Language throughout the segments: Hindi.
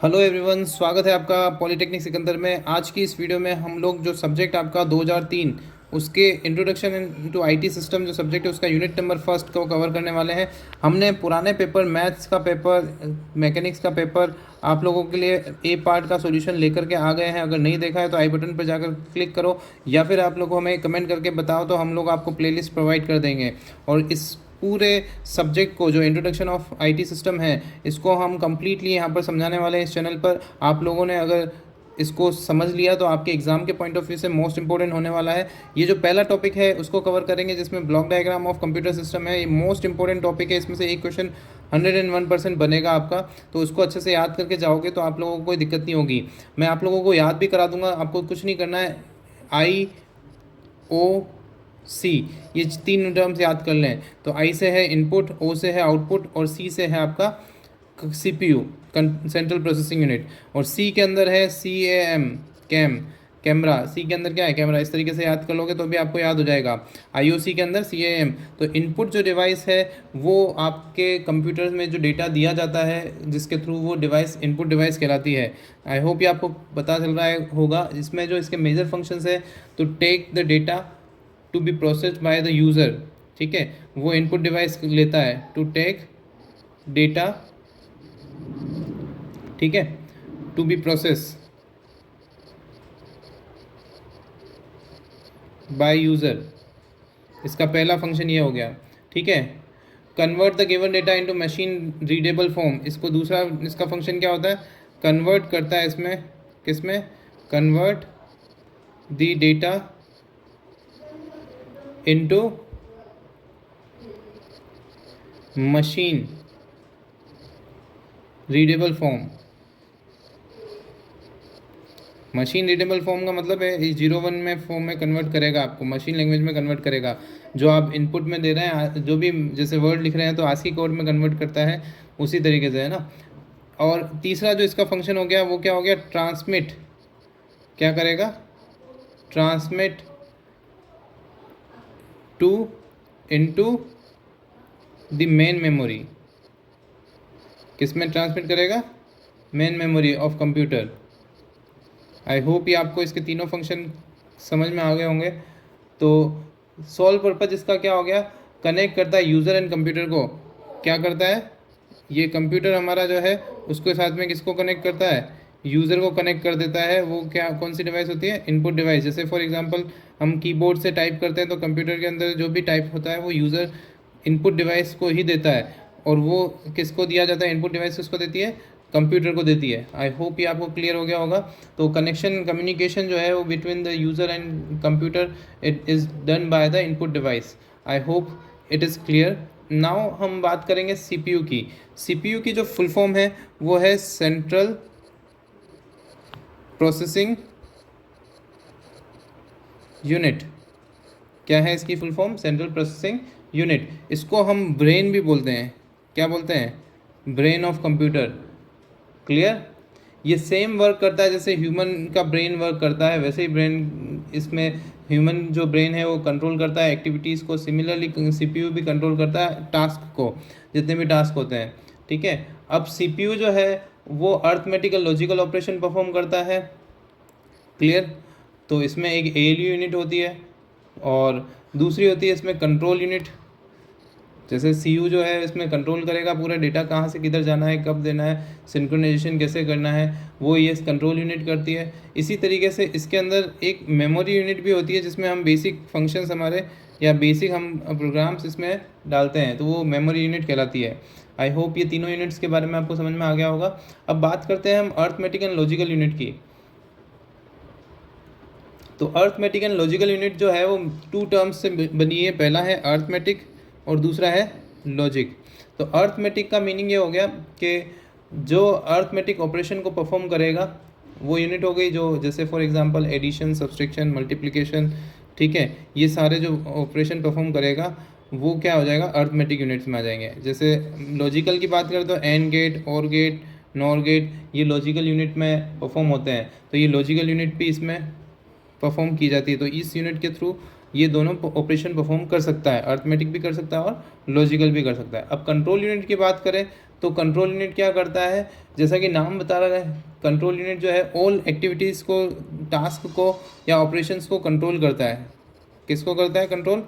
हेलो एवरीवन, स्वागत है आपका पॉलिटेक्निक सिकंदर में। आज की इस वीडियो में हम लोग जो सब्जेक्ट आपका 2003 उसके इंट्रोडक्शन इनटू आईटी सिस्टम जो सब्जेक्ट है उसका यूनिट नंबर फर्स्ट को कवर करने वाले हैं। हमने पुराने पेपर, मैथ्स का पेपर, मैकेनिक्स का पेपर आप लोगों के लिए ए पार्ट का सॉल्यूशन लेकर के आ गए हैं। अगर नहीं देखा है तो आई बटन पर जाकर क्लिक करो, या फिर आप लोग को हमें कमेंट करके बताओ तो हम लोग आपको प्लेलिस्ट प्रोवाइड कर देंगे। और इस पूरे सब्जेक्ट को जो इंट्रोडक्शन ऑफ आईटी सिस्टम है इसको हम कम्प्लीटली यहाँ पर समझाने वाले हैं इस चैनल पर। आप लोगों ने अगर इसको समझ लिया तो आपके एग्ज़ाम के पॉइंट ऑफ व्यू से मोस्ट इंपॉर्टेंट होने वाला है। ये जो पहला टॉपिक है उसको कवर करेंगे जिसमें block diagram of computer system है। ये मोस्ट इंपॉर्टेंट टॉपिक है, इसमें से एक क्वेश्चन 101% बनेगा आपका, तो उसको अच्छे से याद करके जाओगे तो आप लोगों को कोई दिक्कत नहीं होगी। मैं आप लोगों को याद भी करा दूंगा, आपको कुछ नहीं करना है। आई ओ सी, ये तीन टर्म्स याद कर लें। तो आई से है इनपुट, ओ से है आउटपुट और सी से है आपका सीपीयू, सेंट्रल प्रोसेसिंग यूनिट। और सी के अंदर है सी ए एम, कैम, कैमरा। सी के अंदर क्या है? कैमरा। इस तरीके से याद कर लोगे तो भी आपको याद हो जाएगा। आईओसी के अंदर सी ए एम। तो इनपुट जो डिवाइस है वो आपके कंप्यूटर में जो डेटा दिया जाता है जिसके थ्रू वो डिवाइस इनपुट डिवाइस कहलाती है। आई होप ये आपको पता चल रहा है होगा। इसमें जो इसके मेजर फंक्शंस है तो take the data to be processed by the user, ठीक है, वो इनपुट डिवाइस लेता है टू टेक डेटा, ठीक है, to be process by user. इसका पहला फंक्शन ये हो गया, ठीक है। Convert the given data into machine readable form, इसको दूसरा इसका फंक्शन क्या होता है? कन्वर्ट करता है इसमें, किसमें? Convert the data into machine readable form. Machine readable form का मतलब है इस 01 में फॉर्म में कन्वर्ट करेगा, आपको मशीन लैंग्वेज में कन्वर्ट करेगा। जो आप इनपुट में दे रहे हैं, जो भी जैसे वर्ड लिख रहे हैं तो आस्की कोड में कन्वर्ट करता है, उसी तरीके से, है ना। और तीसरा जो इसका फंक्शन हो गया वो क्या हो गया? ट्रांसमिट। क्या करेगा? Transmit to into the main memory. किस में ट्रांसमिट करेगा? Main memory of computer. I hope ये आपको इसके तीनों फंक्शन समझ में आ गए होंगे। तो सॉल्व पर्पज इसका क्या हो गया? कनेक्ट करता है यूज़र एंड कंप्यूटर को। क्या करता है? ये कंप्यूटर हमारा जो है उसके साथ में किसको कनेक्ट करता है? यूज़र को कनेक्ट कर देता है। वो क्या, कौन सी डिवाइस होती है? Input device. जैसे फॉर एग्जांपल हम कीबोर्ड से टाइप करते हैं तो कंप्यूटर के अंदर जो भी टाइप होता है वो यूज़र इनपुट डिवाइस को ही देता है, और वो किसको दिया जाता है? इनपुट डिवाइस किसको देती है? कंप्यूटर को देती है। आई होप ये आपको क्लियर हो गया होगा। तो कनेक्शन, कम्युनिकेशन जो है वो between the user and computer, it is done by the input device. I hope it is clear. Now हम बात करेंगे सीपीयू की। सीपीयू की जो फुल फॉर्म है वो है सेंट्रल प्रोसेसिंग यूनिट। क्या है इसकी full form? Central processing unit. इसको हम ब्रेन भी बोलते हैं। क्या बोलते हैं? Brain of computer. क्लियर? ये सेम वर्क करता है जैसे ह्यूमन का ब्रेन वर्क करता है, वैसे ही ब्रेन इसमें ह्यूमन जो ब्रेन है वो कंट्रोल करता है एक्टिविटीज़ को। सिमिलरली सीपीयू भी कंट्रोल करता है टास्क को, जितने भी टास्क होते हैं, ठीक है। अब सीपीयू जो है वो अर्थमेटिकल लॉजिकल ऑपरेशन परफॉर्म करता है। क्लियर? तो इसमें एक एएलयू यूनिट होती है और दूसरी होती है इसमें कंट्रोल यूनिट। जैसे सीयू जो है इसमें कंट्रोल करेगा पूरा डेटा कहाँ से किधर जाना है, कब देना है, सिंक्रोनाइजेशन कैसे करना है, वो ये कंट्रोल यूनिट करती है। इसी तरीके से इसके अंदर एक मेमोरी यूनिट भी होती है जिसमें हम बेसिक फंक्शंस हमारे या बेसिक हम प्रोग्राम्स इसमें डालते हैं, तो वो मेमोरी यूनिट कहलाती है। आई होप ये तीनों यूनिट्स के बारे में आपको समझ में आ गया होगा। अब बात करते हैं हम अर्थमेटिक एंड लॉजिकल यूनिट की। तो अर्थमेटिक एंड लॉजिकल यूनिट जो है वो टू टर्म्स से बनी है। पहला है अर्थमेटिक और दूसरा है लॉजिक। तो अर्थमेटिक का मीनिंग ये हो गया कि जो अर्थमेटिक ऑपरेशन को परफॉर्म करेगा वो यूनिट हो गई जो, जैसे for example addition, subtraction, multiplication, ठीक है, ये सारे जो ऑपरेशन परफॉर्म करेगा वो क्या हो जाएगा? अर्थमेटिक यूनिट्स में आ जाएंगे। जैसे लॉजिकल की बात करें तो एंड गेट, और गेट, नॉर गेट, ये लॉजिकल यूनिट में परफॉर्म होते हैं। तो ये लॉजिकल यूनिट भी इसमें परफॉर्म की जाती है। तो इस यूनिट के थ्रू ये दोनों ऑपरेशन परफॉर्म कर सकता है, अर्थमेटिक भी कर सकता है और लॉजिकल भी कर सकता है। अब कंट्रोल यूनिट की बात करें तो कंट्रोल यूनिट क्या करता है, जैसा कि नाम बता रहा है, कंट्रोल यूनिट जो है ऑल एक्टिविटीज़ को, टास्क को या ऑपरेशंस को कंट्रोल करता है। किसको करता है कंट्रोल?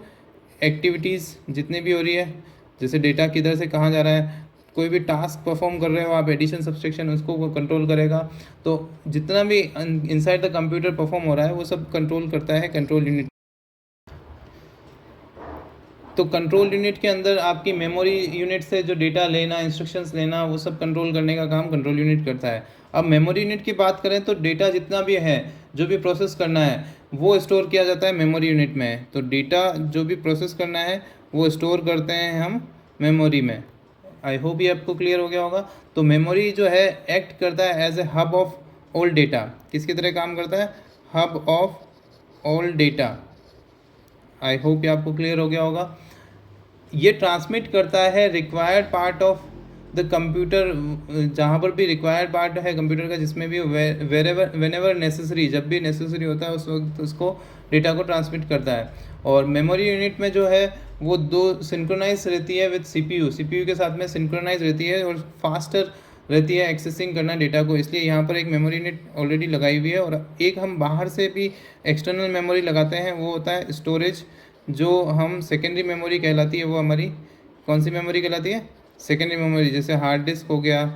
एक्टिविटीज़ जितनी भी हो रही है, जैसे डेटा किधर से कहाँ जा रहा है, कोई भी टास्क परफॉर्म कर रहे हो आप, एडिशन सब्सट्रैक्शन, उसको वो कंट्रोल करेगा। तो जितना भी इनसाइड द कंप्यूटर परफॉर्म हो रहा है वो सब कंट्रोल करता है कंट्रोल यूनिट। तो कंट्रोल यूनिट के अंदर आपकी मेमोरी यूनिट से जो डेटा लेना, इंस्ट्रक्शंस लेना, वो सब कंट्रोल करने का काम कंट्रोल यूनिट करता है। अब मेमोरी यूनिट की बात करें तो डेटा जितना भी है, जो भी प्रोसेस करना है वो स्टोर किया जाता है मेमोरी यूनिट में। तो डेटा जो भी प्रोसेस करना है वो स्टोर करते हैं हम मेमोरी में। आई होप ये आपको क्लियर हो गया होगा। तो मेमोरी जो है एक्ट करता है as a hub of all data. किसकी तरह काम करता है? Hub of all data. I hope ये आपको क्लियर हो गया होगा। ये ट्रांसमिट करता है required part of the computer, जहाँ पर भी रिक्वायर्ड पार्ट है कंप्यूटर का, जिसमें भी वेनेवर नेसेसरी, जब भी नेसेसरी होता है उस वक्त उसको डेटा को ट्रांसमिट करता है। और मेमोरी यूनिट में जो है वो दो सिंक्रोनाइज रहती है विद सीपीयू, सीपीयू के साथ में सिंक्रोनाइज रहती है और फास्टर रहती है एक्सेसिंग करना डेटा को। इसलिए यहाँ पर एक मेमोरी यूनिट ऑलरेडी लगाई हुई है। और एक हम बाहर से भी एक्सटर्नल मेमोरी लगाते हैं, वो होता है स्टोरेज, जो हम सेकेंडरी मेमोरी कहलाती है। वो हमारी कौन सी मेमोरी कहलाती है? Secondary memory. जैसे हार्ड डिस्क हो गया,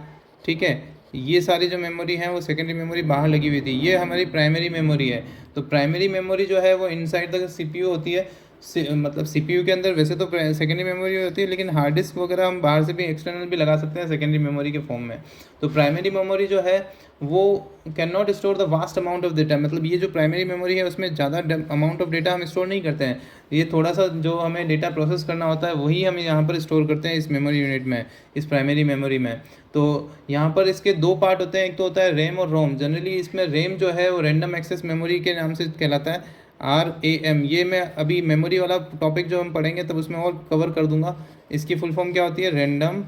ठीक है, ये सारी जो मेमोरी हैं वो सेकेंडरी मेमोरी बाहर लगी हुई थी। ये हमारी प्राइमरी मेमोरी है। तो प्राइमरी मेमोरी जो है वो इनसाइड द सीपीयू होती है। मतलब सीपीयू के अंदर वैसे तो सेकेंडरी मेमोरी होती है, लेकिन हार्ड डिस्क वगैरह हम बाहर से भी एक्सटर्नल भी लगा सकते हैं सेकेंडरी मेमोरी के फॉर्म में। तो प्राइमरी मेमोरी जो है वो can not store the vast amount of data. मतलब ये जो प्राइमरी मेमोरी है उसमें ज़्यादा अमाउंट ऑफ डेटा हम स्टोर नहीं करते हैं। ये थोड़ा सा जो हमें डेटा प्रोसेस करना होता है वही हम यहाँ पर स्टोर करते हैं इस मेमोरी यूनिट में, इस प्राइमरी मेमोरी में। तो यहाँ पर इसके दो पार्ट होते हैं, एक तो होता है रैम और रोम। जनरली इसमें रैम जो है वो रैंडम एक्सेस मेमोरी के नाम से कहलाता है, RAM। ये मैं अभी मेमोरी वाला टॉपिक जो हम पढ़ेंगे तब उसमें और कवर कर दूंगा। इसकी फुल फॉर्म क्या होती है? Random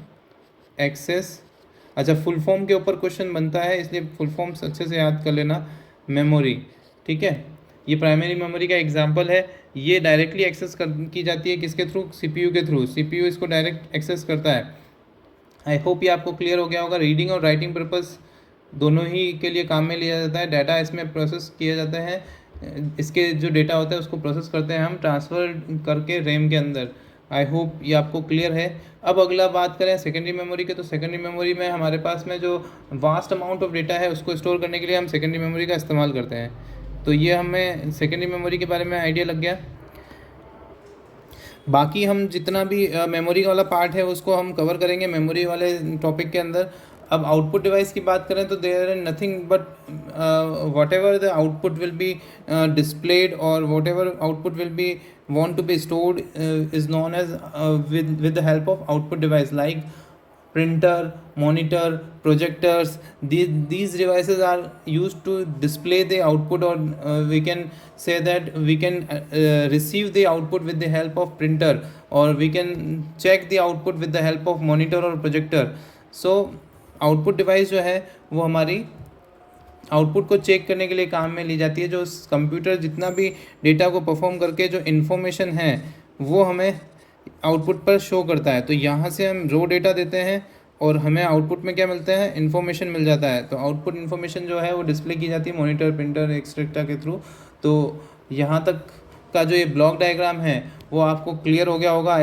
access. अच्छा, फुल फॉर्म के ऊपर क्वेश्चन बनता है, इसलिए फुल फॉर्म्स अच्छे से याद कर लेना। मेमोरी, ठीक है, ये प्राइमरी मेमोरी का एग्जांपल है। ये डायरेक्टली एक्सेस की जाती है किसके थ्रू? सीपीयू के थ्रू। सीपीयू इसको डायरेक्ट एक्सेस करता है। आई होप ये आपको क्लियर हो गया होगा। रीडिंग और राइटिंग पर्पस दोनों ही के लिए काम में लिया जाता है। डाटा इसमें प्रोसेस किया जाता है, इसके जो डेटा होता है उसको प्रोसेस करते हैं हम ट्रांसफ़र करके रैम के अंदर। आई होप ये आपको क्लियर है। अब अगला बात करें सेकेंडरी मेमोरी के, तो सेकेंडरी मेमोरी में हमारे पास में जो वास्ट अमाउंट ऑफ डेटा है उसको स्टोर करने के लिए हम सेकेंडरी मेमोरी का इस्तेमाल करते हैं। तो ये हमें सेकेंडरी मेमोरी के बारे में आइडिया लग गया। बाकी हम जितना भी मेमोरी वाला पार्ट है उसको हम कवर करेंगे मेमोरी वाले टॉपिक के अंदर। अब आउटपुट डिवाइस की बात करें तो there are nothing but whatever the output will be displayed और whatever output will be want to be stored is known as with the help of output device like printer, monitor, projectors. These devices are used to display the output, or we can say that we can receive the output with the help of printer, or we can check the output with the help of monitor or projector. So output device जो है वो हमारी आउटपुट को चेक करने के लिए काम में ली जाती है। जो कंप्यूटर जितना भी डेटा को परफॉर्म करके जो इन्फॉर्मेशन है वो हमें आउटपुट पर शो करता है। तो यहाँ से हम रो डेटा देते हैं और हमें आउटपुट में क्या मिलता है? इन्फॉर्मेशन मिल जाता है। तो आउटपुट इन्फॉर्मेशन जो है वो डिस्प्ले की जाती है मॉनिटर, प्रिंटर, एक्सेट्रा के थ्रू। तो यहाँ तक का जो ये ब्लॉक डायग्राम है वो आपको क्लियर हो गया होगा।